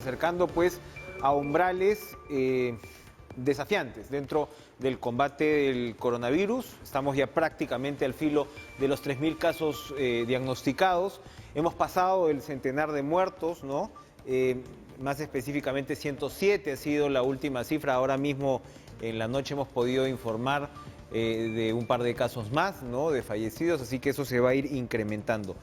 acercando pues a umbrales desafiantes dentro del combate del coronavirus. Estamos ya prácticamente al filo de los 3.000 casos diagnosticados. Hemos pasado el centenar de muertos, ¿no? Más específicamente 107 ha sido la última cifra. Ahora mismo en la noche hemos podido informar de un par de casos más, ¿no? De fallecidos, así que eso se va a ir incrementando.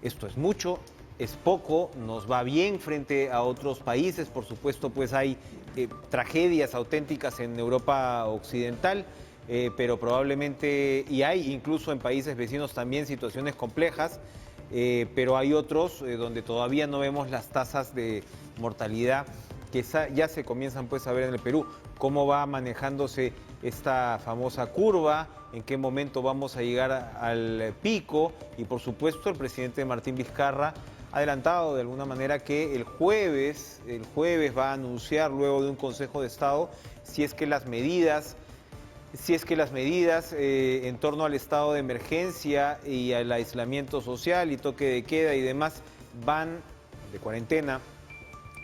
Esto es mucho, es poco, nos va bien frente a otros países. Por supuesto, pues hay tragedias auténticas en Europa Occidental, pero probablemente, y hay incluso en países vecinos también situaciones complejas, pero hay otros donde todavía no vemos las tasas de mortalidad que ya se comienzan pues a ver en el Perú. ¿Cómo va manejándose esta famosa curva? ¿En qué momento vamos a llegar al pico? Y por supuesto el presidente Martín Vizcarra ha adelantado de alguna manera que el jueves va a anunciar luego de un Consejo de Estado si es que las medidas en torno al estado de emergencia y al aislamiento social y toque de queda y demás de cuarentena,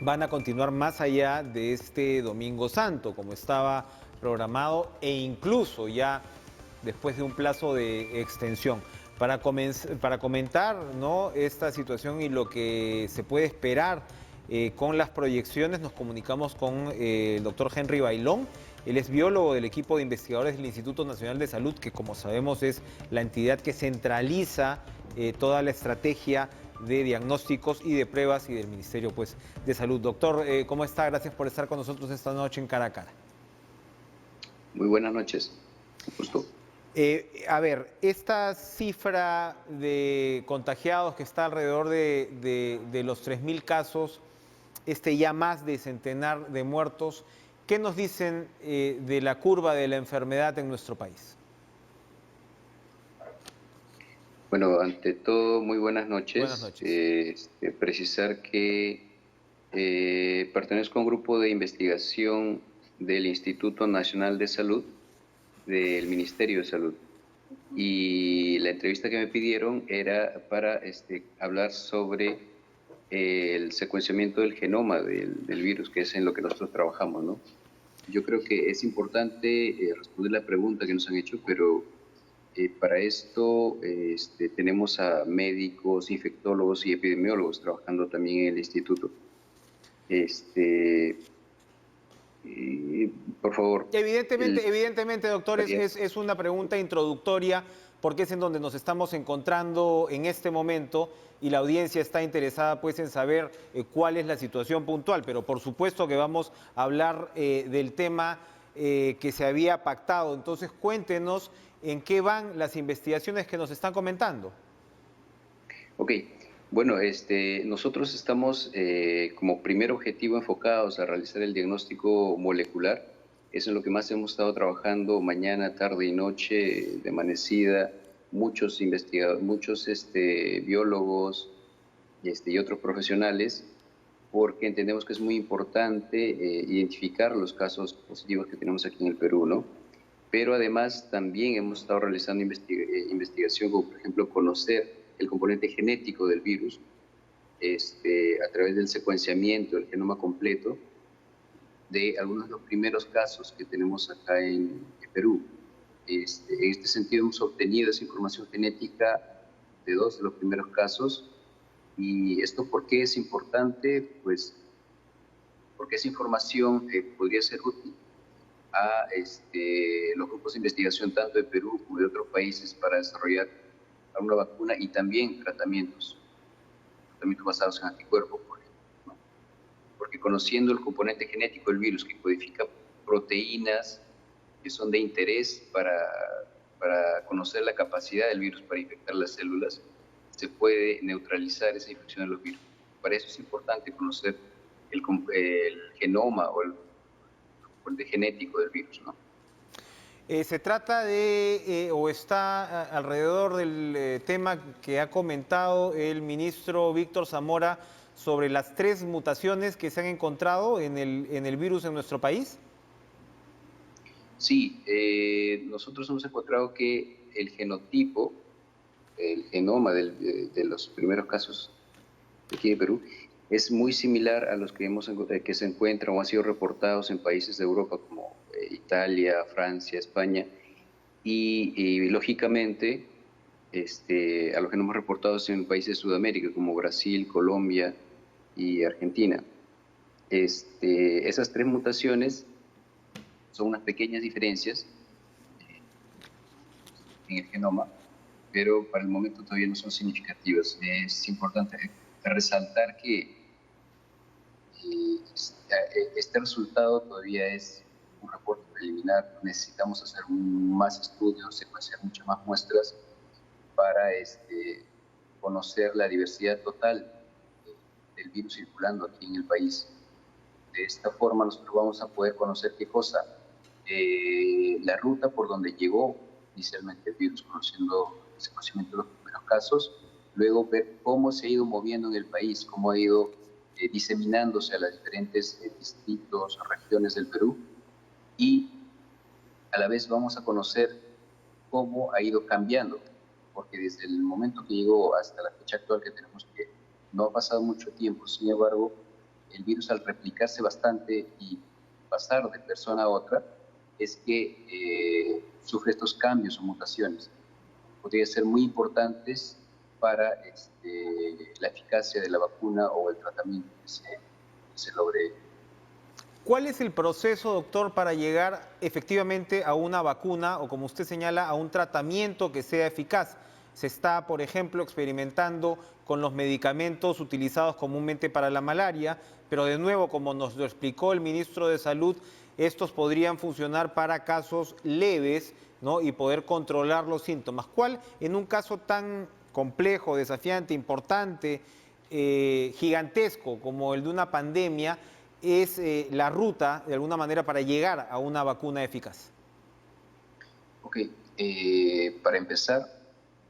van a continuar más allá de este Domingo Santo, como estaba programado, e incluso ya después de un plazo de extensión. Para comentar, ¿no?, esta situación y lo que se puede esperar con las proyecciones, nos comunicamos con el doctor Henry Bailón. Él es biólogo del equipo de investigadores del Instituto Nacional de Salud, que como sabemos es la entidad que centraliza toda la estrategia de diagnósticos y de pruebas y del Ministerio pues, de Salud. Doctor, ¿cómo está? Gracias por estar con nosotros esta noche en Cara a Cara. Muy buenas noches, un gusto. A ver, esta cifra de contagiados que está alrededor de los 3.000 casos, ya más de centenar de muertos, ¿qué nos dicen de la curva de la enfermedad en nuestro país? Bueno, ante todo, muy buenas noches. Buenas noches. Precisar que pertenezco a un grupo de investigación del Instituto Nacional de Salud, del Ministerio de Salud. Y la entrevista que me pidieron era para hablar sobre el secuenciamiento del genoma del virus, que es en lo que nosotros trabajamos, ¿no? Yo creo que es importante responder la pregunta que nos han hecho, pero para esto tenemos a médicos, infectólogos y epidemiólogos trabajando también en el instituto. Por favor. Evidentemente, doctor, es una pregunta introductoria porque es en donde nos estamos encontrando en este momento y la audiencia está interesada pues en saber cuál es la situación puntual, pero por supuesto que vamos a hablar del tema que se había pactado. Entonces cuéntenos en qué van las investigaciones que nos están comentando. Ok, bueno, nosotros estamos como primer objetivo enfocados a realizar el diagnóstico molecular. Eso es lo que más hemos estado trabajando mañana, tarde y noche, de amanecida, muchos investigadores, muchos biólogos y otros profesionales, porque entendemos que es muy importante identificar los casos positivos que tenemos aquí en el Perú, ¿no? Pero además también hemos estado realizando investigación, como por ejemplo conocer el componente genético del virus a través del secuenciamiento del genoma completo de algunos de los primeros casos que tenemos acá en Perú. En este sentido hemos obtenido esa información genética de 2 de los primeros casos. ¿Y esto por qué es importante? Pues porque esa información podría ser útil a los grupos de investigación tanto de Perú como de otros países para desarrollar una vacuna y también tratamientos basados en anticuerpos, por ejemplo, ¿no? Porque conociendo el componente genético del virus que codifica proteínas que son de interés para conocer la capacidad del virus para infectar las células, se puede neutralizar esa infección de los virus. Para eso es importante conocer el genoma o el componente genético del virus, ¿no? Se trata o está alrededor del tema que ha comentado el ministro Víctor Zamora sobre las 3 mutaciones que se han encontrado en el virus en nuestro país. Sí, nosotros hemos encontrado que el genotipo, el genoma de los primeros casos aquí en Perú, es muy similar a los que, que se encuentran o han sido reportados en países de Europa como Italia, Francia, España, lógicamente a los que no hemos reportado en países de Sudamérica como Brasil, Colombia y Argentina. Esas tres mutaciones son unas pequeñas diferencias en el genoma, pero para el momento todavía no son significativas. Es importante resaltar que este resultado todavía es un reporte preliminar. Necesitamos hacer más estudios, secuenciar muchas más muestras para conocer la diversidad total del virus circulando aquí en el país. De esta forma nosotros vamos a poder conocer qué cosa, la ruta por donde llegó inicialmente el virus, conociendo el conocimiento de los primeros casos, luego ver cómo se ha ido moviendo en el país, cómo ha ido diseminándose a las diferentes distritos, regiones del Perú, y a la vez vamos a conocer cómo ha ido cambiando, porque desde el momento que llegó hasta la fecha actual que tenemos, que no ha pasado mucho tiempo, sin embargo, el virus al replicarse bastante y pasar de persona a otra, es que sufre estos cambios o mutaciones. Podrían ser muy importantes para la eficacia de la vacuna o el tratamiento que se logre. ¿Cuál es el proceso, doctor, para llegar efectivamente a una vacuna o, como usted señala, a un tratamiento que sea eficaz? Se está, por ejemplo, experimentando con los medicamentos utilizados comúnmente para la malaria, pero de nuevo, como nos lo explicó el ministro de Salud, estos podrían funcionar para casos leves, ¿no? Y poder controlar los síntomas. ¿Cuál, en un caso tan complejo, desafiante, importante, gigantesco como el de una pandemia, es la ruta, de alguna manera, para llegar a una vacuna eficaz? Ok, para empezar,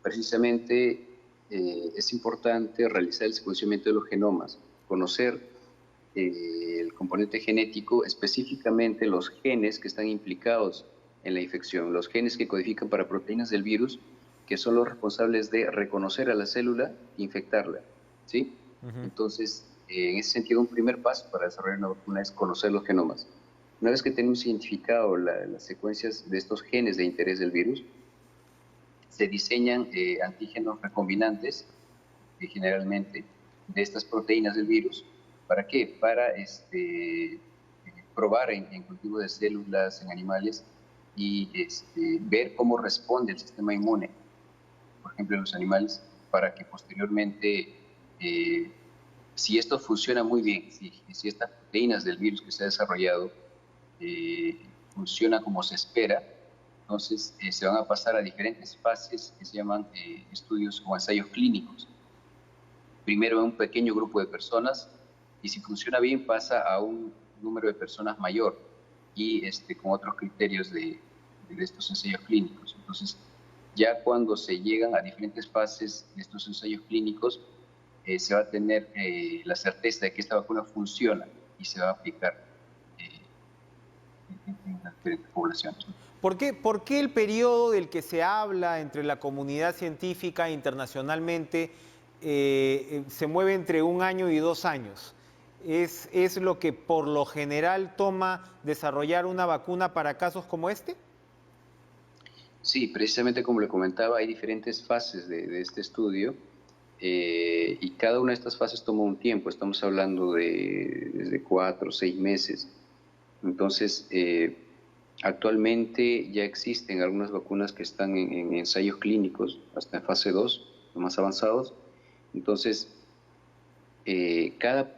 precisamente es importante realizar el secuenciamiento de los genomas, conocer el componente genético, específicamente los genes que están implicados en la infección, los genes que codifican para proteínas del virus, que son los responsables de reconocer a la célula e infectarla, ¿sí? Entonces, en ese sentido, un primer paso para desarrollar una vacuna es conocer los genomas. Una vez que tenemos identificado las secuencias de estos genes de interés del virus, se diseñan antígenos recombinantes, generalmente, de estas proteínas del virus. ¿Para qué? Para probar en cultivo de células, en animales, y ver cómo responde el sistema inmune, por ejemplo, en los animales, para que posteriormente, si esto funciona muy bien, si estas proteínas del virus que se ha desarrollado funciona como se espera, entonces se van a pasar a diferentes fases que se llaman estudios o ensayos clínicos. Primero en un pequeño grupo de personas, y si funciona bien pasa a un número de personas mayor y con otros criterios de estos ensayos clínicos. Entonces, ya cuando se llegan a diferentes fases de estos ensayos clínicos, se va a tener la certeza de que esta vacuna funciona y se va a aplicar en las diferentes poblaciones. Por qué el periodo del que se habla entre la comunidad científica internacionalmente se mueve entre 1 año y 2 años? ¿Es lo que por lo general toma desarrollar una vacuna para casos como este? Sí, precisamente como le comentaba, hay diferentes fases de este estudio y cada una de estas fases toma un tiempo. Estamos hablando de desde 4 o 6 meses. Entonces, actualmente ya existen algunas vacunas que están en ensayos clínicos, hasta en fase 2, los más avanzados. Entonces, cada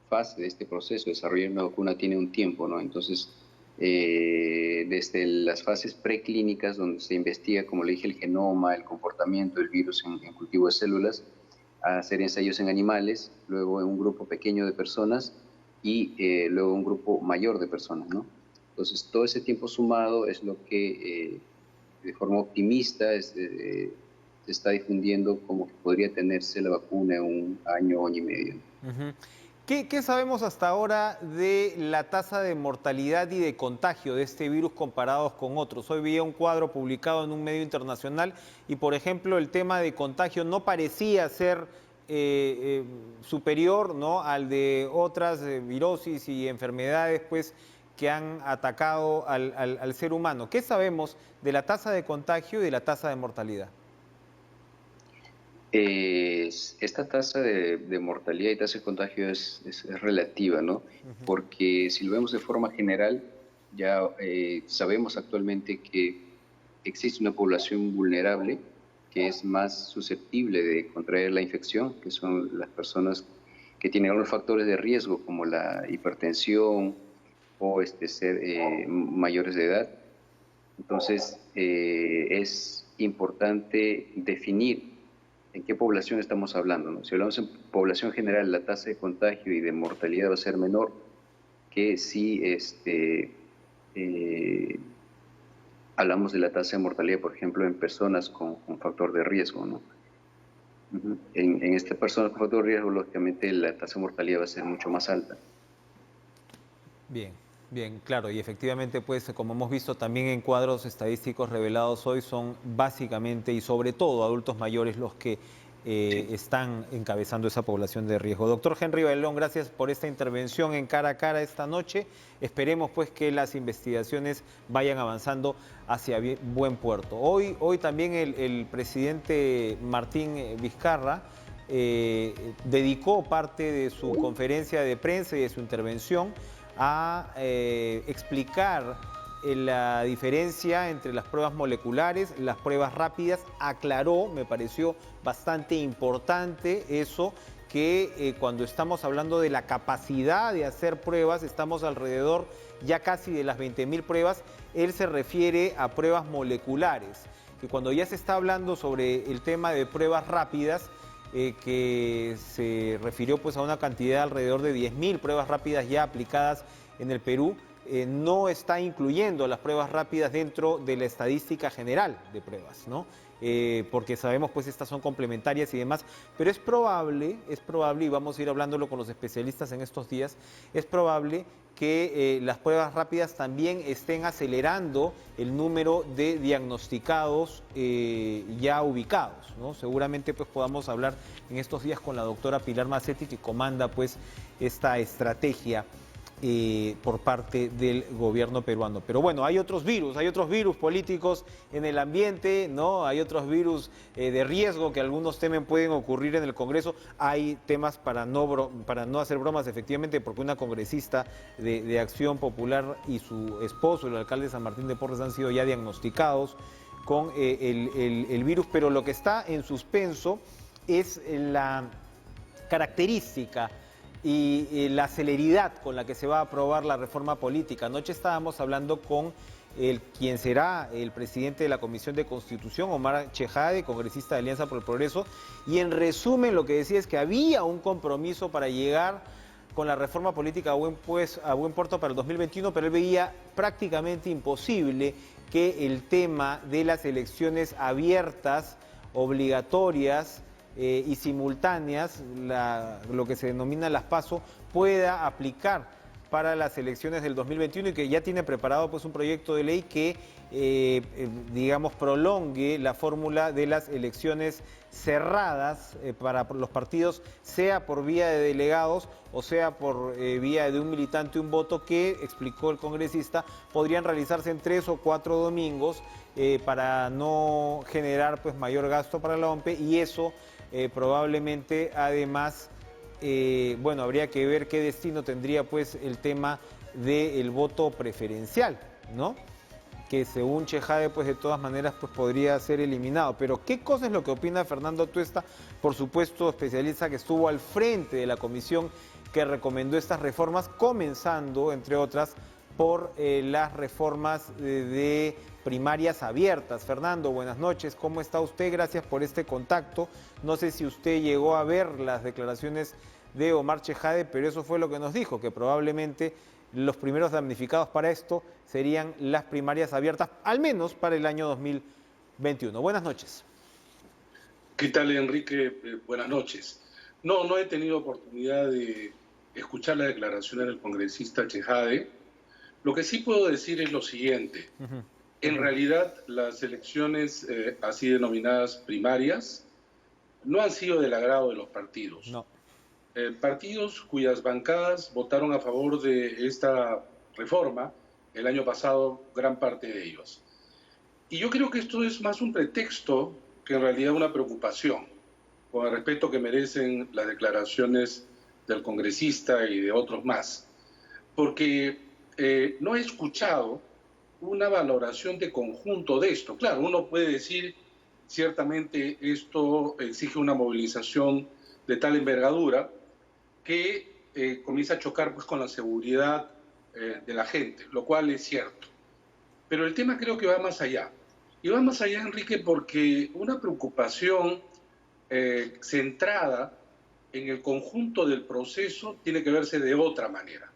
fase de este proceso de desarrollar una vacuna tiene un tiempo, ¿no? Entonces, desde las fases preclínicas, donde se investiga, como le dije, el genoma, el comportamiento del virus en cultivo de células, a hacer ensayos en animales, luego en un grupo pequeño de personas y luego un grupo mayor de personas, ¿no? Entonces, todo ese tiempo sumado es lo que de forma optimista se está difundiendo como que podría tenerse la vacuna en 1 año, 1 año y medio. ¿Qué sabemos hasta ahora de la tasa de mortalidad y de contagio de este virus comparados con otros? Hoy veía un cuadro publicado en un medio internacional y, por ejemplo, el tema de contagio no parecía ser superior, ¿no?, al de otras virosis y enfermedades pues, que han atacado al ser humano. ¿Qué sabemos de la tasa de contagio y de la tasa de mortalidad? Esta tasa de mortalidad y tasa de contagio es relativa, ¿no? Porque si lo vemos de forma general, ya sabemos actualmente que existe una población vulnerable que es más susceptible de contraer la infección, que son las personas que tienen algunos factores de riesgo como la hipertensión o ser mayores de edad. Entonces, es importante definir en qué población estamos hablando, ¿no? Si hablamos en población general, la tasa de contagio y de mortalidad va a ser menor que si eh, hablamos de la tasa de mortalidad, por ejemplo, en personas con factor de riesgo, ¿no? En estas personas con factor de riesgo, lógicamente, la tasa de mortalidad va a ser mucho más alta. Bien, bien, claro, y efectivamente, pues, como hemos visto también en cuadros estadísticos revelados hoy, son básicamente y sobre todo adultos mayores los que Sí. están encabezando esa población de riesgo. Doctor Henry Bailón, gracias por esta intervención en Cara a Cara esta noche. Esperemos pues que las investigaciones vayan avanzando hacia buen puerto. Hoy también el presidente Martín Vizcarra dedicó parte de su conferencia de prensa y de su intervención a explicar la diferencia entre las pruebas moleculares, las pruebas rápidas. Aclaró, me pareció bastante importante eso, que cuando estamos hablando de la capacidad de hacer pruebas, estamos alrededor ya casi de las 20.000 pruebas. Él se refiere a pruebas moleculares, que cuando ya se está hablando sobre el tema de pruebas rápidas, que se refirió pues a una cantidad alrededor de 10.000 pruebas rápidas ya aplicadas en el Perú, no está incluyendo las pruebas rápidas dentro de la estadística general de pruebas, ¿no? Porque sabemos pues estas son complementarias y demás, pero es probable, y vamos a ir hablándolo con los especialistas en estos días, es probable que las pruebas rápidas también estén acelerando el número de diagnosticados ya ubicados, ¿no? Seguramente pues podamos hablar en estos días con la doctora Pilar Macetti, que comanda pues esta estrategia por parte del gobierno peruano. Pero bueno, hay otros virus políticos en el ambiente, ¿no? Hay otros virus de riesgo que algunos temen pueden ocurrir en el Congreso. Hay temas para no hacer bromas, efectivamente, porque una congresista de Acción Popular y su esposo, el alcalde de San Martín de Porres, han sido ya diagnosticados con el virus, pero lo que está en suspenso es la característica y la celeridad con la que se va a aprobar la reforma política. Anoche estábamos hablando con quien será el presidente de la Comisión de Constitución, Omar Chejade, congresista de Alianza por el Progreso, y en resumen lo que decía es que había un compromiso para llegar con la reforma política a buen puerto para el 2021, pero él veía prácticamente imposible que el tema de las elecciones abiertas, obligatorias, y simultáneas, lo que se denomina las PASO, pueda aplicar para las elecciones del 2021 y que ya tiene preparado pues un proyecto de ley que digamos prolongue la fórmula de las elecciones cerradas para los partidos, sea por vía de delegados o sea por vía de un militante un voto, que, explicó el congresista, podrían realizarse en 3 o 4 domingos para no generar pues mayor gasto para la OMPE, y eso probablemente además, bueno, habría que ver qué destino tendría pues el tema del voto preferencial, ¿no? Que según Chejade, pues de todas maneras pues podría ser eliminado. Pero ¿qué cosa es lo que opina Fernando Atuesta? Por supuesto, especialista que estuvo al frente de la comisión que recomendó estas reformas, comenzando, entre otras, por las reformas de primarias abiertas. Fernando, buenas noches, ¿cómo está usted? Gracias por este contacto. No sé si usted llegó a ver las declaraciones de Omar Chejade, pero eso fue lo que nos dijo, que probablemente los primeros damnificados para esto serían las primarias abiertas, al menos para el año 2021. Buenas noches. ¿Qué tal, Enrique? Buenas noches. No he tenido oportunidad de escuchar la declaración del congresista Chejade. Lo que sí puedo decir es lo siguiente. En realidad, las elecciones así denominadas primarias no han sido del agrado de los partidos. No. Partidos cuyas bancadas votaron a favor de esta reforma el año pasado, gran parte de ellos. Y yo creo que esto es más un pretexto que en realidad una preocupación, con el respeto que merecen las declaraciones del congresista y de otros más, porque no he escuchado una valoración de conjunto de esto. Claro, uno puede decir, ciertamente esto exige una movilización de tal envergadura que comienza a chocar pues, con la seguridad de la gente, lo cual es cierto. Pero el tema creo que va más allá. Y va más allá, Enrique, porque una preocupación centrada en el conjunto del proceso tiene que verse de otra manera.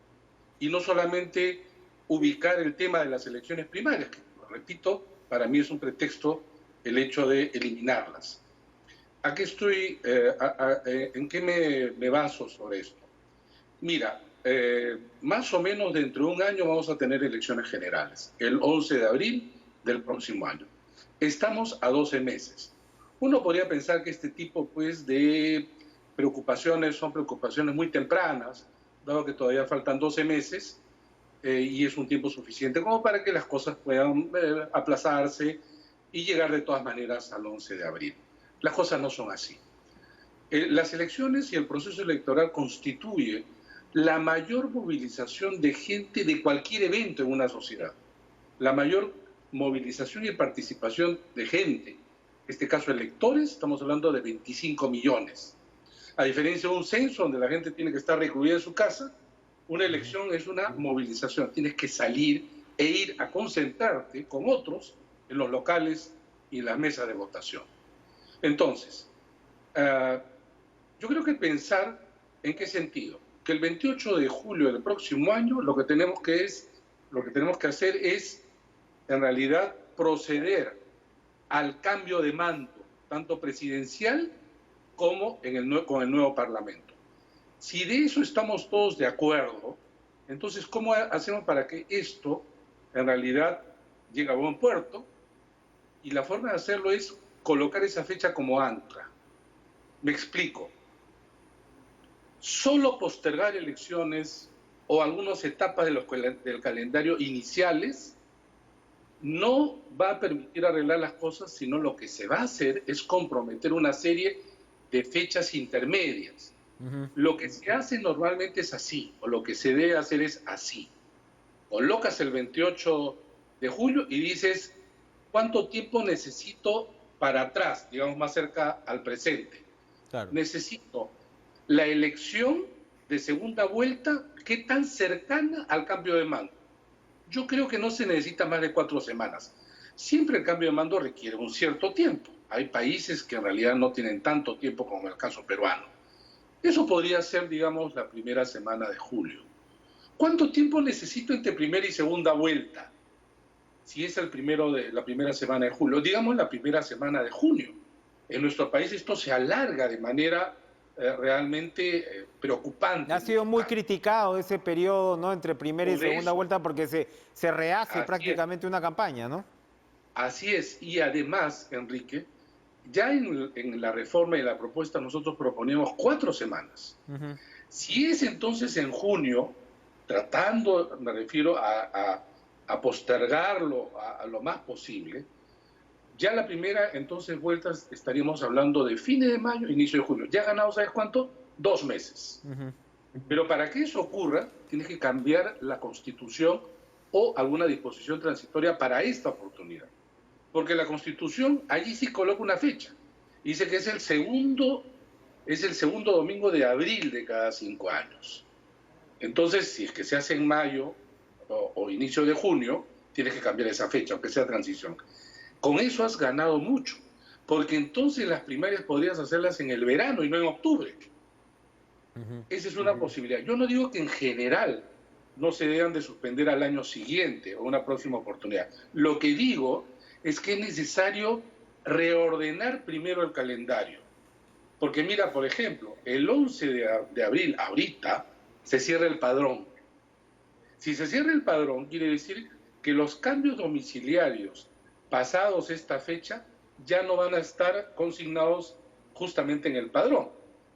Y no solamente ubicar el tema de las elecciones primarias, que, repito, para mí es un pretexto el hecho de eliminarlas. ¿A qué estoy, en qué me baso sobre esto? Mira, más o menos dentro de un año vamos a tener elecciones generales, el 11 de abril del próximo año. Estamos a 12 meses. Uno podría pensar que este tipo pues, de preocupaciones son preocupaciones muy tempranas, dado que todavía faltan 12 meses y es un tiempo suficiente como para que las cosas puedan aplazarse y llegar de todas maneras al 11 de abril. Las cosas no son así. Las elecciones y el proceso electoral constituye la mayor movilización de gente de cualquier evento en una sociedad. La mayor movilización y participación de gente. En este caso, electores, estamos hablando de 25 millones. A diferencia de un censo donde la gente tiene que estar recluida en su casa, una elección es una movilización. Tienes que salir e ir a concentrarte con otros en los locales y en las mesas de votación. Entonces, yo creo que pensar en qué sentido. Que el 28 de julio del próximo año lo que tenemos que hacer es, en realidad, proceder al cambio de mando, tanto presidencial como con el nuevo Parlamento. Si de eso estamos todos de acuerdo, entonces, ¿cómo hacemos para que esto, en realidad, llegue a buen puerto? Y la forma de hacerlo es colocar esa fecha como ancla. Me explico. Solo postergar elecciones o algunas etapas del calendario iniciales no va a permitir arreglar las cosas, sino lo que se va a hacer es comprometer una serie de fechas intermedias. Lo que se hace normalmente es así, o lo que se debe hacer es así. Colocas el 28 de julio y dices, ¿cuánto tiempo necesito para atrás, digamos más cerca al presente? Claro. Necesito la elección de segunda vuelta, ¿qué tan cercana al cambio de mando? Yo creo que no se necesita más de 4 semanas. Siempre el cambio de mando requiere un cierto tiempo. Hay países que en realidad no tienen tanto tiempo como el caso peruano. Eso podría ser, digamos, la primera semana de julio. ¿Cuánto tiempo necesito entre primera y segunda vuelta? Si es la primera semana de julio, digamos la primera semana de junio. En nuestro país esto se alarga de manera realmente preocupante. Ha sido muy criticado ese periodo, ¿no? Entre primera y segunda vuelta porque se rehace prácticamente una campaña, ¿no? Así es. Y además, Enrique, ya en la reforma y la propuesta nosotros proponíamos 4 semanas. Si es entonces en junio, me refiero a postergarlo a lo más posible, ya la primera entonces vuelta estaríamos hablando de fines de mayo, inicio de junio. Ya ha ganado, ¿sabes cuánto? 2 meses. Pero para que eso ocurra, tienes que cambiar la Constitución o alguna disposición transitoria para esta oportunidad. Porque la Constitución allí sí coloca una fecha. Dice que es el segundo domingo de abril de cada 5 años. Entonces, si es que se hace en mayo o inicio de junio, tienes que cambiar esa fecha, aunque sea transición. Con eso has ganado mucho, porque entonces las primarias podrías hacerlas en el verano y no en octubre. Esa es una posibilidad. Yo no digo que en general no se deban de suspender al año siguiente o una próxima oportunidad. Lo que digo es que es necesario reordenar primero el calendario. Porque mira, por ejemplo, el 11 de abril, ahorita, se cierra el padrón. Si se cierra el padrón, quiere decir que los cambios domiciliarios pasados esta fecha ya no van a estar consignados justamente en el padrón.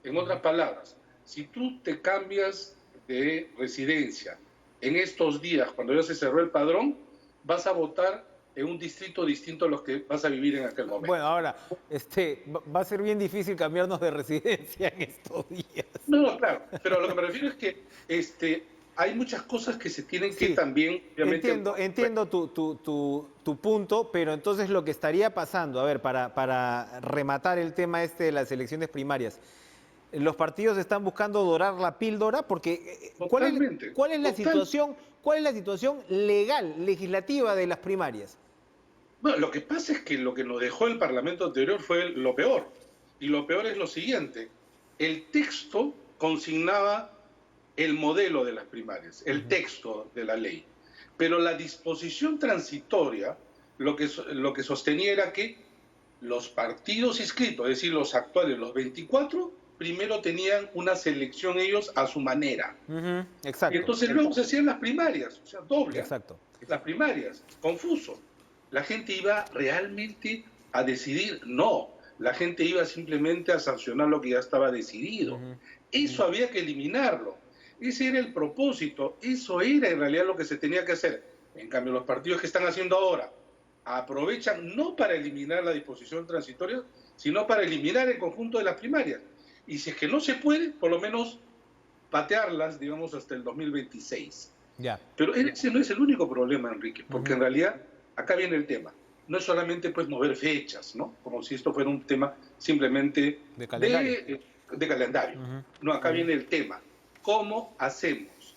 En otras palabras, si tú te cambias de residencia en estos días, cuando ya se cerró el padrón, vas a votar en un distrito distinto a los que vas a vivir en aquel momento. Bueno, ahora, va a ser bien difícil cambiarnos de residencia en estos días. No, claro, pero a lo que me refiero es que hay muchas cosas que se tienen que también, obviamente... Entiendo tu punto, pero entonces lo que estaría pasando, a ver, para rematar el tema de las elecciones primarias, los partidos están buscando dorar la píldora porque ¿cuál es la situación legal, legislativa de las primarias? Bueno, lo que pasa es que lo que nos dejó el Parlamento anterior fue lo peor. Y lo peor es lo siguiente. El texto consignaba el modelo de las primarias, el texto de la ley. Pero la disposición transitoria lo que sostenía era que los partidos inscritos, es decir, los actuales, los 24, primero tenían una selección ellos a su manera. Exacto. Y entonces luego se hacían las primarias, o sea, doble. Exacto. Las primarias, confuso. La gente iba realmente a decidir, no. La gente iba simplemente a sancionar lo que ya estaba decidido. Eso había que eliminarlo. Ese era el propósito. Eso era en realidad lo que se tenía que hacer. En cambio, los partidos que están haciendo ahora aprovechan no para eliminar la disposición transitoria, sino para eliminar el conjunto de las primarias. Y si es que no se puede, por lo menos patearlas, digamos, hasta el 2026. Ya. Pero ese no es el único problema, Enrique, porque en realidad acá viene el tema. No es solamente pues mover fechas, ¿no? Como si esto fuera un tema simplemente de calendario. De calendario. No, acá viene el tema. ¿Cómo hacemos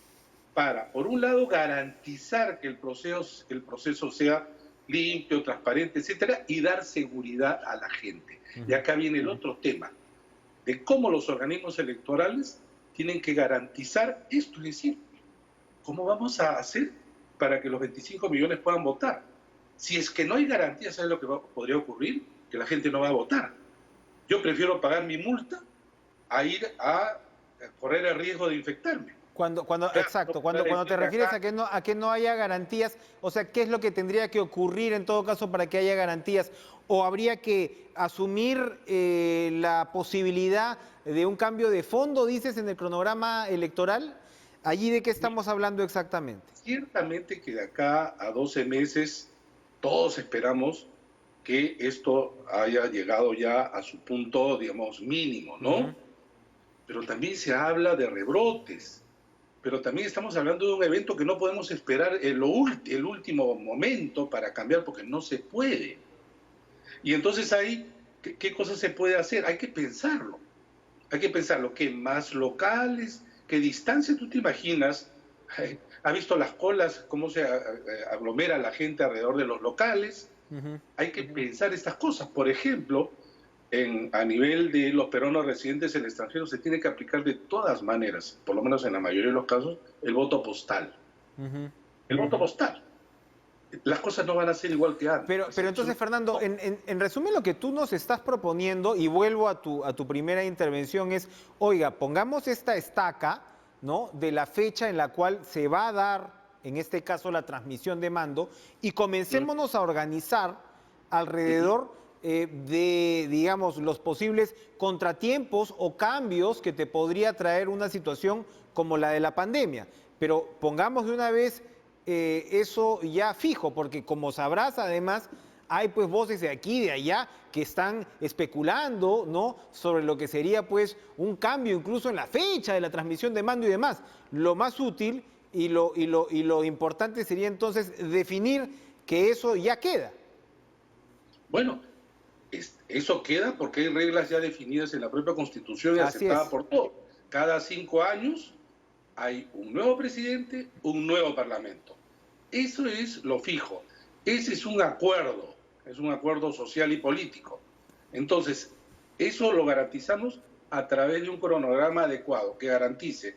para, por un lado, garantizar que el proceso sea limpio, transparente, etcétera, y dar seguridad a la gente? Y acá viene el otro tema, de cómo los organismos electorales tienen que garantizar esto, es decir, ¿cómo vamos a hacer para que los 25 millones puedan votar? Si es que no hay garantía, ¿sabes lo que podría ocurrir? Que la gente no va a votar. Yo prefiero pagar mi multa a ir a correr el riesgo de infectarme. Cuando te refieres a que no haya garantías, o sea, ¿qué es lo que tendría que ocurrir en todo caso para que haya garantías? ¿O habría que asumir la posibilidad de un cambio de fondo, dices, en el cronograma electoral? ¿Allí de qué estamos hablando exactamente? Ciertamente que de acá a 12 meses todos esperamos que esto haya llegado ya a su punto, digamos, mínimo, ¿no? Pero también se habla de rebrotes. Pero también estamos hablando de un evento que no podemos esperar el último momento para cambiar porque no se puede. Y entonces ahí, ¿qué cosa se puede hacer? Hay que pensarlo. Hay que pensarlo. ¿Qué más locales? ¿Qué distancia tú te imaginas? ¿Has visto las colas? ¿Cómo se aglomera la gente alrededor de los locales? Hay que pensar estas cosas. Por ejemplo, a nivel de los peruanos residentes en el extranjero se tiene que aplicar de todas maneras, por lo menos en la mayoría de los casos, el voto postal. El voto postal. Las cosas no van a ser igual que antes. Pero entonces, Fernando, en resumen, lo que tú nos estás proponiendo, y vuelvo a tu primera intervención, es, oiga, pongamos esta estaca, ¿no?, de la fecha en la cual se va a dar, en este caso, la transmisión de mando, y comencémonos a organizar alrededor de, digamos, los posibles contratiempos o cambios que te podría traer una situación como la de la pandemia. Pero pongamos de una vez eso ya fijo, porque como sabrás, además, hay pues voces de aquí y de allá que están especulando, ¿no?, sobre lo que sería pues un cambio incluso en la fecha de la transmisión de mando y demás. Lo más útil y lo importante sería entonces definir que eso ya queda. Bueno, eso queda porque hay reglas ya definidas en la propia Constitución y aceptadas por todos. Cada 5 años hay un nuevo presidente, un nuevo parlamento. Eso es lo fijo. Ese es un acuerdo social y político. Entonces, eso lo garantizamos a través de un cronograma adecuado que garantice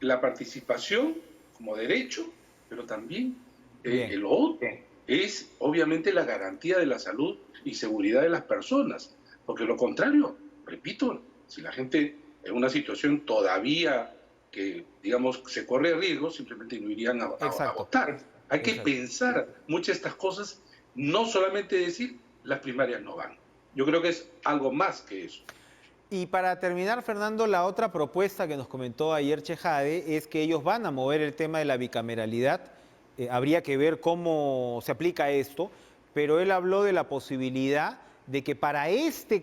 la participación como derecho, pero también lo otro es obviamente la garantía de la salud y seguridad de las personas, porque lo contrario, repito, si la gente en una situación todavía que, digamos, se corre riesgo, simplemente no irían a votar. Hay que pensar muchas de estas cosas, no solamente decir las primarias no van. Yo creo que es algo más que eso. Y para terminar, Fernando, la otra propuesta que nos comentó ayer Chejade es que ellos van a mover el tema de la bicameralidad. Habría que ver cómo se aplica esto, pero él habló de la posibilidad de que para este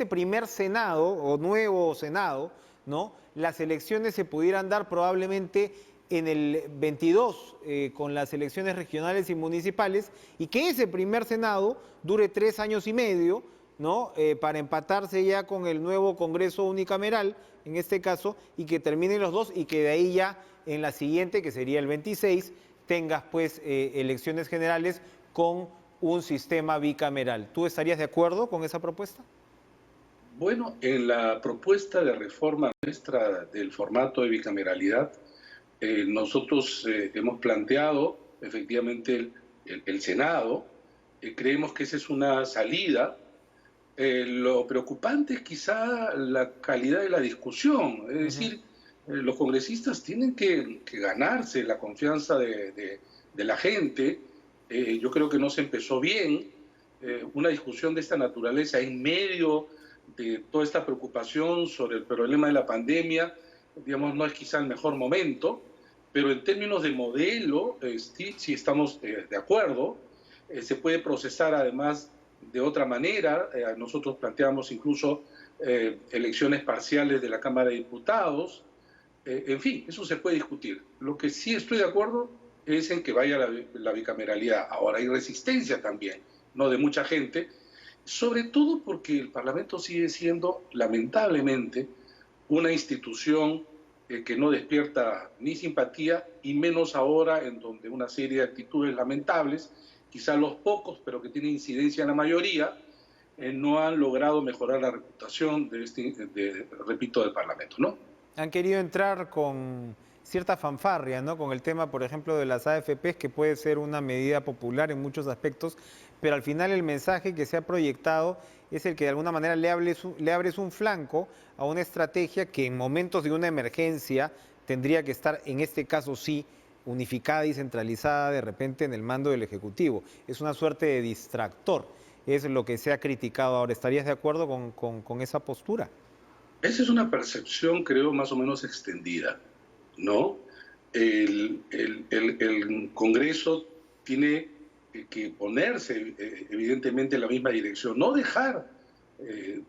primer Senado o nuevo Senado, ¿no?, las elecciones se pudieran dar probablemente en el 22 con las elecciones regionales y municipales, y que ese primer Senado dure 3 años y medio, ¿no?, para empatarse ya con el nuevo Congreso unicameral, en este caso, y que terminen los dos y que de ahí ya en la siguiente, que sería el 26, tengas pues elecciones generales con un sistema bicameral. ¿Tú estarías de acuerdo con esa propuesta? Bueno, en la propuesta de reforma nuestra del formato de bicameralidad, nosotros hemos planteado efectivamente el Senado. Creemos que esa es una salida. Lo preocupante es quizá la calidad de la discusión, es decir, los congresistas tienen que ganarse la confianza de la gente. Yo creo que no se empezó bien una discusión de esta naturaleza en medio de toda esta preocupación sobre el problema de la pandemia. Digamos, no es quizá el mejor momento, pero en términos de modelo sí estamos de acuerdo. Se puede procesar además de otra manera. Nosotros planteamos incluso elecciones parciales de la Cámara de Diputados. En fin, eso se puede discutir. Lo que sí estoy de acuerdo es en que vaya la bicameralidad. Ahora hay resistencia también, ¿no?, de mucha gente, sobre todo porque el Parlamento sigue siendo, lamentablemente, una institución que no despierta ni simpatía, y menos ahora en donde una serie de actitudes lamentables, quizá los pocos, pero que tienen incidencia en la mayoría, no han logrado mejorar la reputación repito, del Parlamento, ¿no? Han querido entrar con cierta fanfarria, ¿no?, con el tema, por ejemplo, de las AFPs, que puede ser una medida popular en muchos aspectos, pero al final el mensaje que se ha proyectado es el que de alguna manera le abres un flanco a una estrategia que en momentos de una emergencia tendría que estar, en este caso sí, unificada y centralizada de repente en el mando del Ejecutivo. Es una suerte de distractor, es lo que se ha criticado ahora. ¿Estarías de acuerdo con esa postura? Esa es una percepción, creo, más o menos extendida, ¿no? El Congreso tiene que ponerse evidentemente en la misma dirección, no dejar,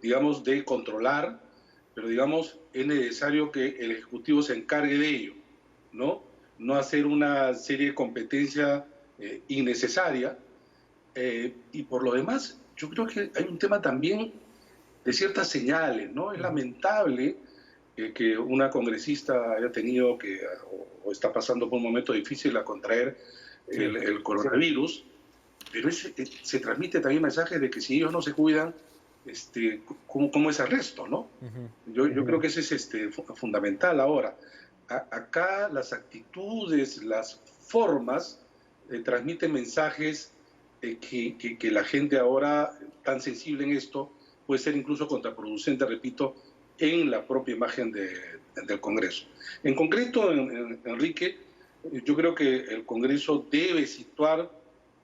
digamos, de controlar, pero digamos, es necesario que el Ejecutivo se encargue de ello, ¿no? No hacer una serie de competencia innecesaria. Y por lo demás, yo creo que hay un tema también de ciertas señales, ¿no? Es lamentable que una congresista haya tenido o está pasando por un momento difícil a contraer el coronavirus, pero se transmite también mensajes de que si ellos no se cuidan, ¿cómo es el resto, no? Yo creo que ese es fundamental ahora. Acá las actitudes, las formas transmiten mensajes que la gente ahora, tan sensible en esto, puede ser incluso contraproducente, repito, en la propia imagen del Congreso. En concreto, Enrique, yo creo que el Congreso debe situar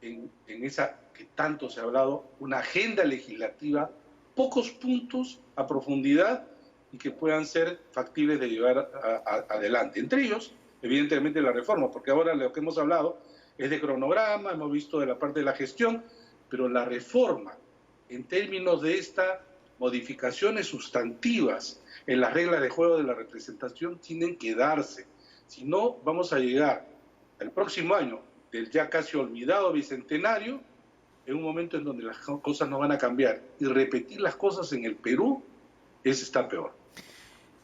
en esa que tanto se ha hablado, una agenda legislativa, pocos puntos a profundidad y que puedan ser factibles de llevar adelante. Entre ellos, evidentemente, la reforma, porque ahora lo que hemos hablado es de cronograma, hemos visto de la parte de la gestión, pero la reforma, en términos de estas modificaciones sustantivas en las reglas de juego de la representación, tienen que darse. Si no, vamos a llegar el próximo año del ya casi olvidado bicentenario, en un momento en donde las cosas no van a cambiar. Y repetir las cosas en el Perú está peor.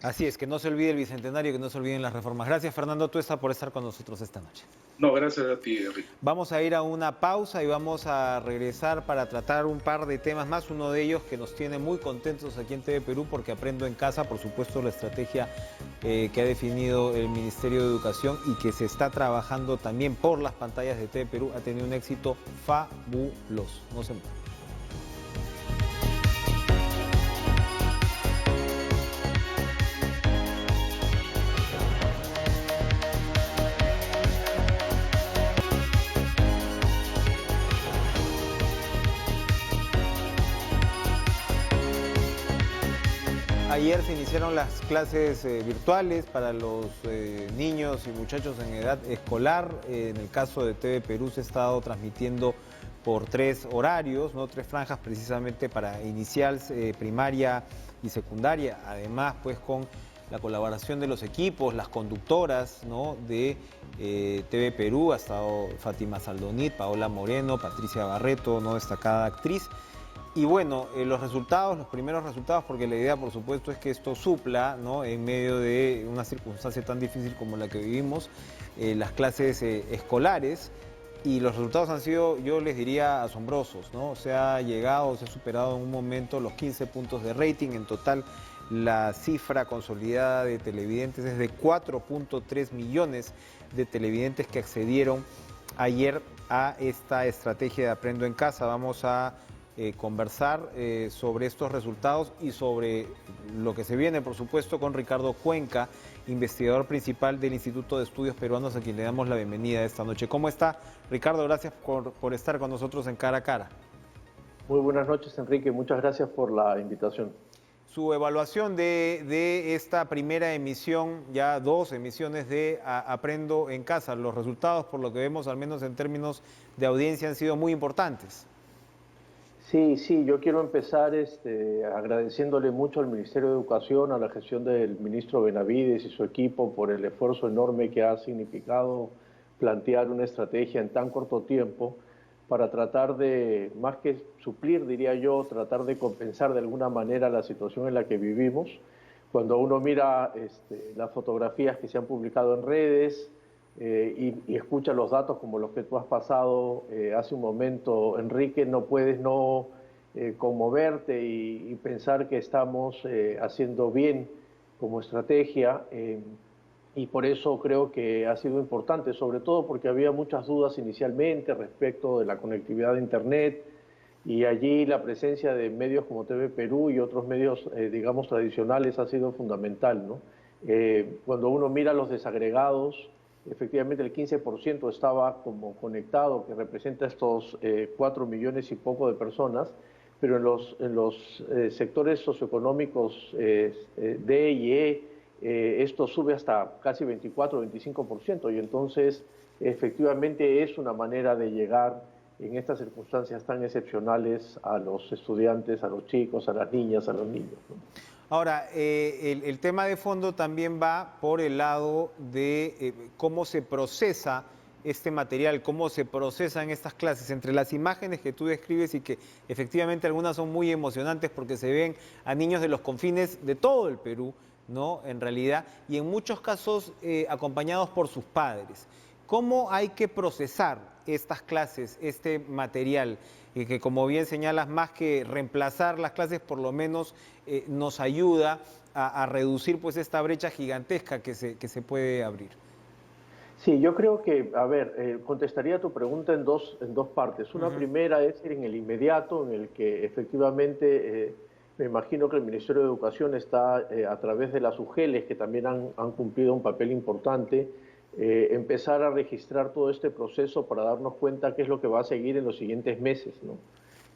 Así es, que no se olvide el bicentenario, que no se olviden las reformas. Gracias, Fernando Tuesta, por estar con nosotros esta noche. No, gracias a ti, Enrique. Vamos a ir a una pausa y vamos a regresar para tratar un par de temas más. Uno de ellos que nos tiene muy contentos aquí en TV Perú, porque Aprendo en Casa, por supuesto, la estrategia que ha definido el Ministerio de Educación y que se está trabajando también por las pantallas de TV Perú, ha tenido un éxito fabuloso. No se muevan. Ayer se iniciaron las clases virtuales para los niños y muchachos en edad escolar. En el caso de TV Perú se ha estado transmitiendo por 3 horarios, ¿no? 3 franjas precisamente para inicial, primaria y secundaria. Además, pues con la colaboración de los equipos, las conductoras, ¿no? de TV Perú, ha estado Fátima Saldonit, Paola Moreno, Patricia Barreto, ¿no? destacada actriz. Y bueno, los resultados, los primeros resultados, porque la idea por supuesto es que esto supla, ¿no? en medio de una circunstancia tan difícil como la que vivimos, las clases escolares, y los resultados han sido, yo les diría, asombrosos, ¿no? Se ha llegado, se ha superado en un momento los 15 puntos de rating. En total, la cifra consolidada de televidentes es de 4.3 millones de televidentes que accedieron ayer a esta estrategia de Aprendo en Casa. Vamos a conversar sobre estos resultados y sobre lo que se viene, por supuesto, con Ricardo Cuenca, investigador principal del Instituto de Estudios Peruanos, a quien le damos la bienvenida esta noche. ¿Cómo está, Ricardo? Gracias por estar con nosotros en Cara a Cara. Muy buenas noches, Enrique. Muchas gracias por la invitación. Su evaluación de esta primera emisión, ya 2 emisiones de Aprendo en Casa. Los resultados, por lo que vemos, al menos en términos de audiencia, han sido muy importantes. Sí, yo quiero empezar agradeciéndole mucho al Ministerio de Educación, a la gestión del ministro Benavides y su equipo por el esfuerzo enorme que ha significado plantear una estrategia en tan corto tiempo para tratar de, más que suplir, diría yo, tratar de compensar de alguna manera la situación en la que vivimos. Cuando uno mira las fotografías que se han publicado en redes, y escucha los datos como los que tú has pasado hace un momento, Enrique, no puedes no conmoverte y pensar que estamos haciendo bien como estrategia, y por eso creo que ha sido importante, sobre todo porque había muchas dudas inicialmente respecto de la conectividad de Internet, y allí la presencia de medios como TV Perú y otros medios, digamos, tradicionales ha sido fundamental, ¿no? Cuando uno mira los desagregados, efectivamente el 15% estaba como conectado, que representa estos 4 millones y poco de personas, pero en los sectores socioeconómicos D y esto sube hasta casi 24-25%, y entonces efectivamente es una manera de llegar en estas circunstancias tan excepcionales a los estudiantes, a los chicos, a las niñas, a los niños, ¿no? Ahora, el tema de fondo también va por el lado de cómo se procesa este material, cómo se procesan estas clases, entre las imágenes que tú describes y que efectivamente algunas son muy emocionantes porque se ven a niños de los confines de todo el Perú, ¿no? En realidad, y en muchos casos acompañados por sus padres. ¿Cómo hay que procesar estas clases, este material? Que como bien señalas, más que reemplazar las clases, por lo menos nos ayuda a reducir pues esta brecha gigantesca que se puede abrir. Sí, yo creo que, a ver, contestaría tu pregunta en dos partes. Una primera es en el inmediato, en el que efectivamente me imagino que el Ministerio de Educación está, a través de las UGELes, que también han cumplido un papel importante, empezar a registrar todo este proceso para darnos cuenta qué es lo que va a seguir en los siguientes meses, ¿no?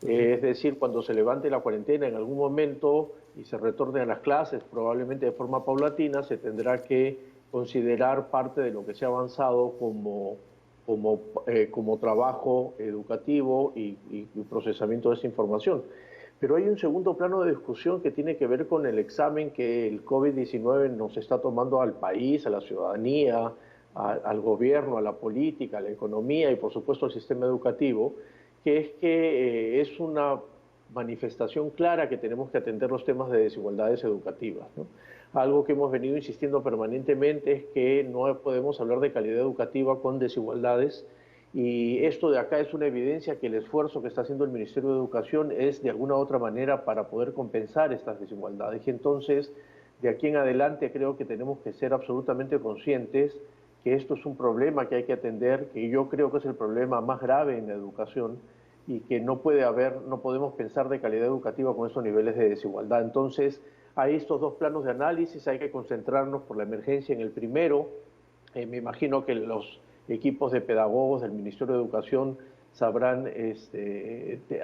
Es decir, cuando se levante la cuarentena en algún momento y se retornen a las clases, probablemente de forma paulatina, se tendrá que considerar parte de lo que se ha avanzado como trabajo educativo y procesamiento de esa información. Pero hay un segundo plano de discusión que tiene que ver con el examen que el COVID-19 nos está tomando al país, a la ciudadanía, al gobierno, a la política, a la economía y por supuesto al sistema educativo, que es que es una manifestación clara que tenemos que atender los temas de desigualdades educativas, ¿no? Algo que hemos venido insistiendo permanentemente es que no podemos hablar de calidad educativa con desigualdades, y esto de acá es una evidencia que el esfuerzo que está haciendo el Ministerio de Educación es de alguna u otra manera para poder compensar estas desigualdades. Y entonces, de aquí en adelante creo que tenemos que ser absolutamente conscientes que esto es un problema que hay que atender, que yo creo que es el problema más grave en la educación, y que no podemos pensar de calidad educativa con estos niveles de desigualdad. Entonces, hay estos dos planos de análisis, hay que concentrarnos por la emergencia en el primero. Me imagino que los equipos de pedagogos del Ministerio de Educación sabrán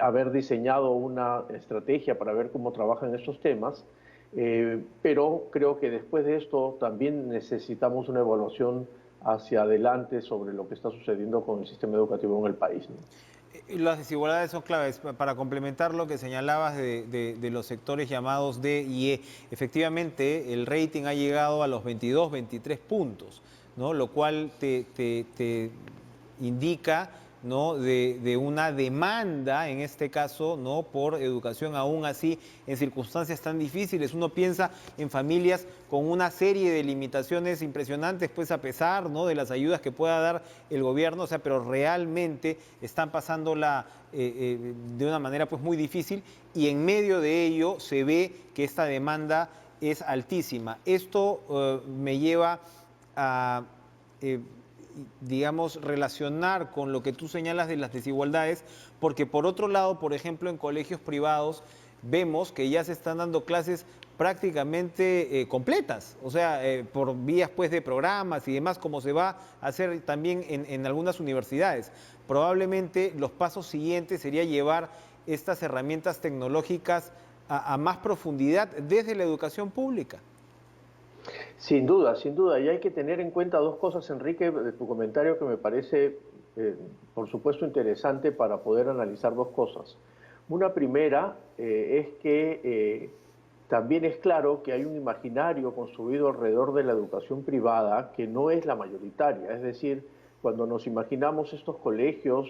haber diseñado una estrategia para ver cómo trabajan estos temas. pero creo que después de esto también necesitamos una evaluación hacia adelante sobre lo que está sucediendo con el sistema educativo en el país, ¿no? Las desigualdades son claves. Para complementar lo que señalabas de los sectores llamados D y E, efectivamente el rating ha llegado a los 22, 23 puntos, ¿no? Lo cual te indica, ¿no?, de una demanda, en este caso, ¿no?, por educación, aún así en circunstancias tan difíciles. Uno piensa en familias con una serie de limitaciones impresionantes, pues a pesar, ¿no?, de las ayudas que pueda dar el gobierno, o sea, pero realmente están pasándola de una manera pues muy difícil, y en medio de ello se ve que esta demanda es altísima. Esto me lleva a digamos, relacionar con lo que tú señalas de las desigualdades, porque por otro lado, por ejemplo, en colegios privados vemos que ya se están dando clases prácticamente completas, o sea, por vías pues de programas y demás, como se va a hacer también en algunas universidades. Probablemente los pasos siguientes sería llevar estas herramientas tecnológicas a más profundidad desde la educación pública. Sin duda, sin duda. Y hay que tener en cuenta dos cosas, Enrique, de tu comentario que me parece, por supuesto, interesante para poder analizar dos cosas. Una primera es que también es claro que hay un imaginario construido alrededor de la educación privada que no es la mayoritaria. Es decir, cuando nos imaginamos estos colegios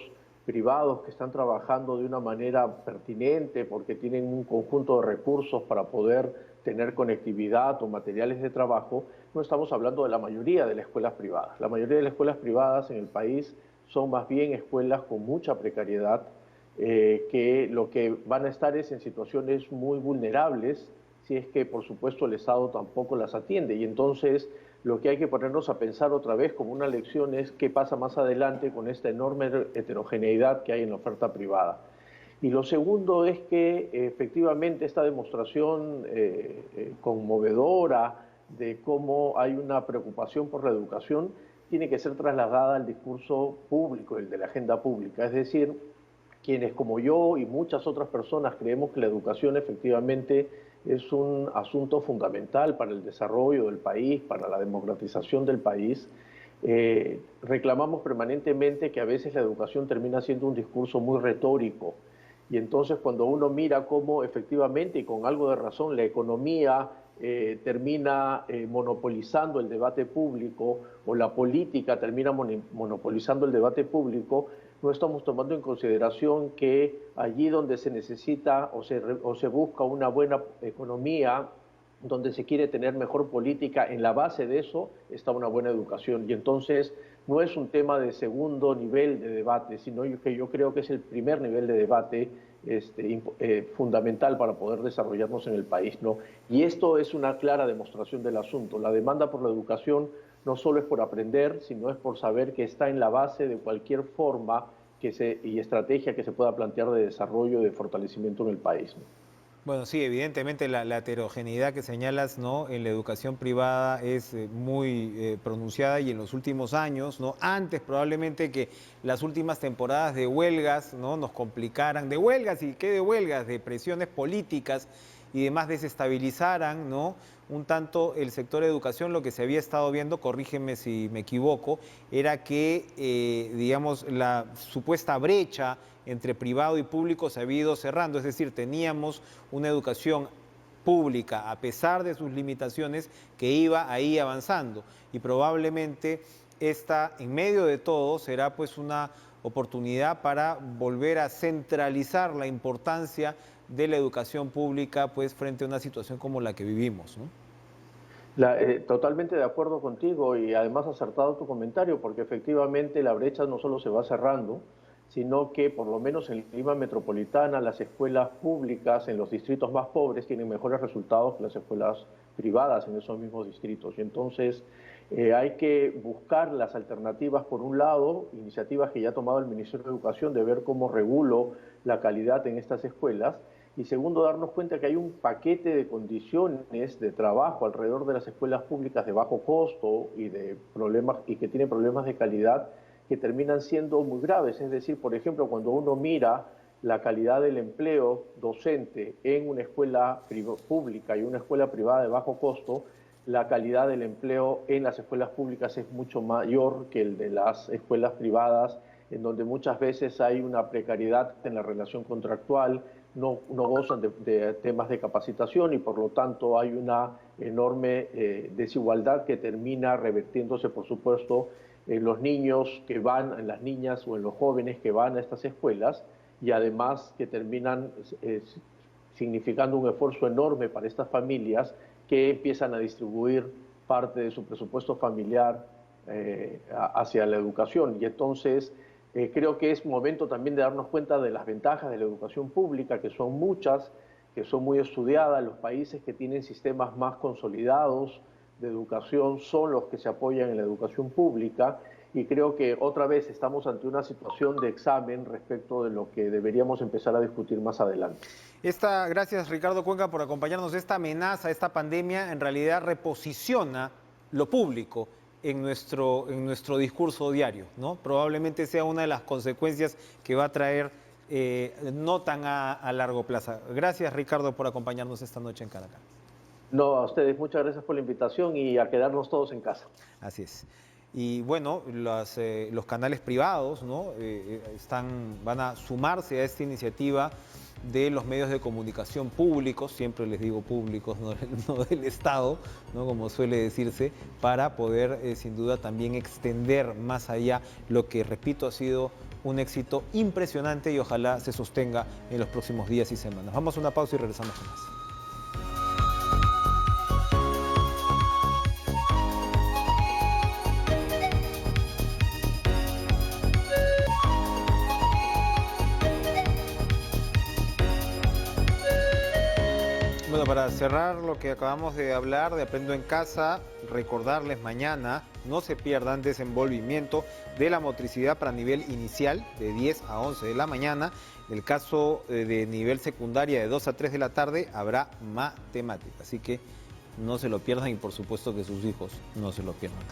privados que están trabajando de una manera pertinente porque tienen un conjunto de recursos para poder tener conectividad o materiales de trabajo, no estamos hablando de la mayoría de las escuelas privadas. La mayoría de las escuelas privadas en el país son más bien escuelas con mucha precariedad, que lo que van a estar es en situaciones muy vulnerables si es que, por supuesto, el Estado tampoco las atiende. Y entonces lo que hay que ponernos a pensar otra vez como una lección es qué pasa más adelante con esta enorme heterogeneidad que hay en la oferta privada. Y lo segundo es que efectivamente esta demostración conmovedora de cómo hay una preocupación por la educación tiene que ser trasladada al discurso público, el de la agenda pública. Es decir, quienes como yo y muchas otras personas creemos que la educación efectivamente es un asunto fundamental para el desarrollo del país, para la democratización del país, reclamamos permanentemente que a veces la educación termina siendo un discurso muy retórico. Y entonces cuando uno mira cómo efectivamente y con algo de razón la economía termina monopolizando el debate público o la política termina monopolizando el debate público, no estamos tomando en consideración que allí donde se necesita o se busca una buena economía, donde se quiere tener mejor política, en la base de eso está una buena educación. Y entonces no es un tema de segundo nivel de debate, sino que yo creo que es el primer nivel de debate fundamental para poder desarrollarnos en el país, ¿no? Y esto es una clara demostración del asunto. La demanda por la educación no solo es por aprender, sino es por saber que está en la base de cualquier forma y estrategia que se pueda plantear de desarrollo y de fortalecimiento en el país, ¿no? Bueno, sí, evidentemente la heterogeneidad que señalas, ¿no?, en la educación privada es muy pronunciada, y en los últimos años, ¿no?, antes probablemente que las últimas temporadas de huelgas, ¿no?, nos complicaran, de huelgas y qué de huelgas, de presiones políticas y demás desestabilizaran, ¿no?, un tanto el sector de educación. Lo que se había estado viendo, corrígeme si me equivoco, era que, digamos, la supuesta brecha entre privado y público se había ido cerrando, es decir, teníamos una educación pública, a pesar de sus limitaciones, que iba ahí avanzando, y probablemente esta, en medio de todo, será pues una oportunidad para volver a centralizar la importancia de la educación pública pues frente a una situación como la que vivimos, ¿no? Totalmente de acuerdo contigo, y además acertado tu comentario, porque efectivamente la brecha no solo se va cerrando, sino que por lo menos en Lima metropolitana las escuelas públicas en los distritos más pobres tienen mejores resultados que las escuelas privadas en esos mismos distritos. Y entonces hay que buscar las alternativas, por un lado, iniciativas que ya ha tomado el Ministerio de Educación de ver cómo regulo la calidad en estas escuelas, y segundo, darnos cuenta que hay un paquete de condiciones de trabajo alrededor de las escuelas públicas de bajo costo y que tienen problemas de calidad que terminan siendo muy graves. Es decir, por ejemplo, cuando uno mira la calidad del empleo docente en una escuela pública y una escuela privada de bajo costo, la calidad del empleo en las escuelas públicas es mucho mayor que el de las escuelas privadas, en donde muchas veces hay una precariedad en la relación contractual, no gozan de temas de capacitación y por lo tanto hay una enorme desigualdad que termina revertiéndose, por supuesto, en los niños que van, en las niñas o en los jóvenes que van a estas escuelas, y además que terminan significando un esfuerzo enorme para estas familias que empiezan a distribuir parte de su presupuesto familiar hacia la educación. Y entonces creo que es momento también de darnos cuenta de las ventajas de la educación pública, que son muchas, que son muy estudiadas. Los países que tienen sistemas más consolidados de educación son los que se apoyan en la educación pública, y creo que otra vez estamos ante una situación de examen respecto de lo que deberíamos empezar a discutir más adelante. Gracias Ricardo Cuenca por acompañarnos. Esta amenaza, esta pandemia en realidad reposiciona lo público en nuestro discurso diario, ¿no? Probablemente sea una de las consecuencias que va a traer no tan a largo plazo. Gracias Ricardo por acompañarnos esta noche en Caracas. No, a ustedes muchas gracias por la invitación y a quedarnos todos en casa. Así es. Y bueno, los canales privados, ¿no? Van a sumarse a esta iniciativa de los medios de comunicación públicos, siempre les digo públicos, no del Estado, ¿no? Como suele decirse, para poder sin duda también extender más allá lo que, repito, ha sido un éxito impresionante y ojalá se sostenga en los próximos días y semanas. Vamos a una pausa y regresamos con más. Bueno, para cerrar lo que acabamos de hablar de Aprendo en Casa, recordarles mañana, no se pierdan desenvolvimiento de la motricidad para nivel inicial de 10 a 11 de la mañana. En el caso de nivel secundaria de 2 a 3 de la tarde habrá matemática, así que no se lo pierdan y por supuesto que sus hijos no se lo pierdan.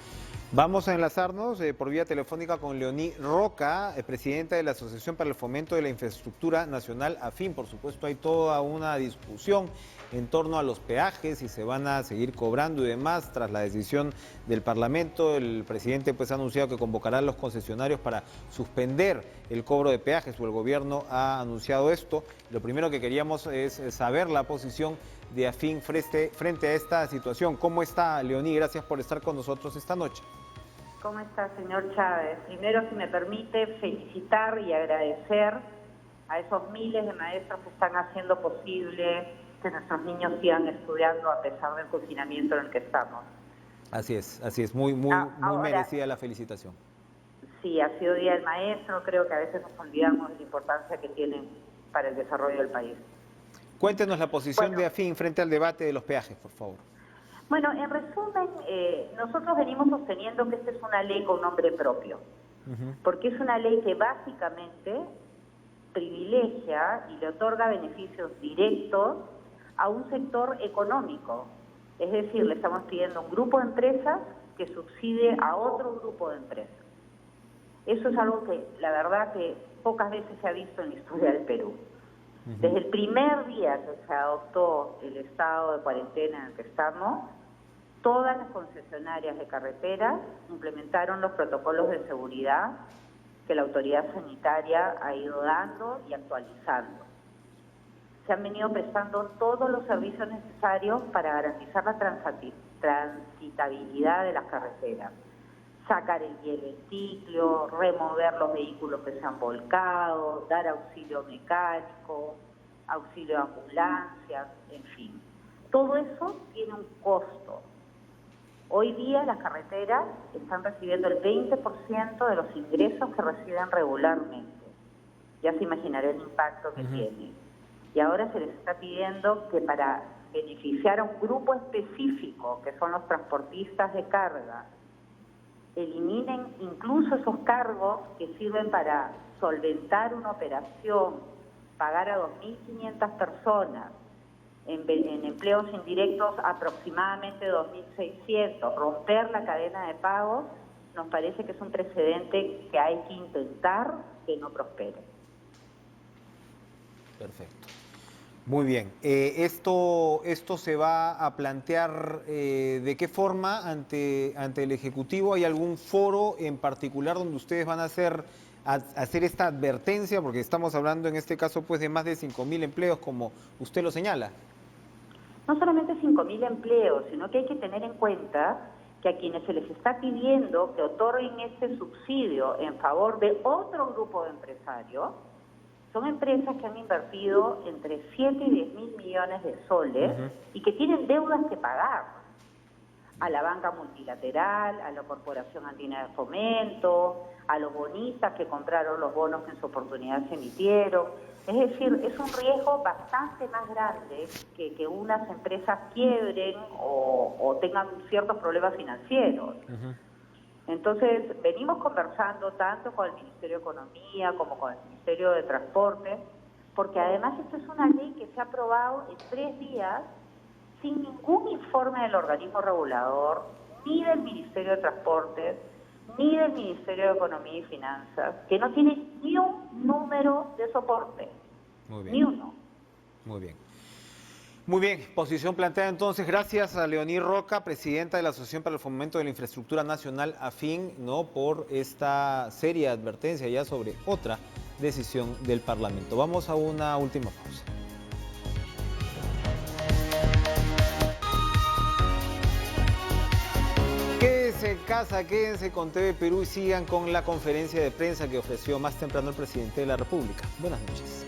Vamos a enlazarnos por vía telefónica con Leoní Roca, presidenta de la Asociación para el Fomento de la Infraestructura Nacional AFIN. Por supuesto, hay toda una discusión en torno a los peajes, si se van a seguir cobrando y demás. Tras la decisión del Parlamento, el presidente pues ha anunciado que convocará a los concesionarios para suspender el cobro de peajes, o el gobierno ha anunciado esto. Lo primero que queríamos es saber la posición de AFIN frente a esta situación. ¿Cómo está, Leoní? Gracias por estar con nosotros esta noche. ¿Cómo está, señor Chávez? Primero, si me permite, felicitar y agradecer a esos miles de maestros que están haciendo posible que nuestros niños sigan estudiando a pesar del confinamiento en el que estamos. Así es, muy merecida la felicitación. Sí, ha sido Día del Maestro, creo que a veces nos olvidamos de la importancia que tienen para el desarrollo del país. Cuéntenos la posición de AFIN frente al debate de los peajes, por favor. Bueno, en resumen, nosotros venimos sosteniendo que esta es una ley con nombre propio, porque es una ley que básicamente privilegia y le otorga beneficios directos a un sector económico. Es decir, le estamos pidiendo a un grupo de empresas que subsidie a otro grupo de empresas. Eso es algo que, la verdad, que pocas veces se ha visto en la historia del Perú. Desde el primer día que se adoptó el estado de cuarentena en el que estamos, todas las concesionarias de carreteras implementaron los protocolos de seguridad que la autoridad sanitaria ha ido dando y actualizando. Se han venido prestando todos los servicios necesarios para garantizar la transitabilidad de las carreteras. Sacar el hielo en ciclo, remover los vehículos que se han volcado, dar auxilio mecánico, auxilio de ambulancias, en fin. Todo eso tiene un costo. Hoy día las carreteras están recibiendo el 20% de los ingresos que reciben regularmente. Ya se imaginará el impacto que tiene. Y ahora se les está pidiendo que para beneficiar a un grupo específico, que son los transportistas de carga, eliminen incluso esos cargos que sirven para solventar una operación, pagar a 2.500 personas, en empleos indirectos aproximadamente 2.600, romper la cadena de pagos, nos parece que es un precedente que hay que intentar que no prospere. Perfecto. Muy bien. Esto se va a plantear de qué forma ante el Ejecutivo. ¿Hay algún foro en particular donde ustedes van a hacer esta advertencia? Porque estamos hablando en este caso pues de más de 5.000 empleos, como usted lo señala. No solamente 5.000 empleos, sino que hay que tener en cuenta que a quienes se les está pidiendo que otorguen este subsidio en favor de otro grupo de empresarios, son empresas que han invertido entre 7 y 10 mil millones de soles y que tienen deudas que pagar a la banca multilateral, a la Corporación Andina de Fomento, a los bonistas que compraron los bonos que en su oportunidad se emitieron. Es decir, es un riesgo bastante más grande que unas empresas quiebren o tengan ciertos problemas financieros. Entonces, venimos conversando tanto con el Ministerio de Economía como con el Ministerio de Transporte, porque además esto es una ley que se ha aprobado en 3 días sin ningún informe del organismo regulador, ni del Ministerio de Transportes, ni del Ministerio de Economía y Finanzas, que no tiene ni un número de soporte. Muy bien. Ni uno. Muy bien. Muy bien, posición planteada entonces. Gracias a Leoní Roca, presidenta de la Asociación para el Fomento de la Infraestructura Nacional AFIN, por esta seria advertencia ya sobre otra decisión del Parlamento. Vamos a una última pausa. Quédense en casa, quédense con TV Perú y sigan con la conferencia de prensa que ofreció más temprano el presidente de la República. Buenas noches.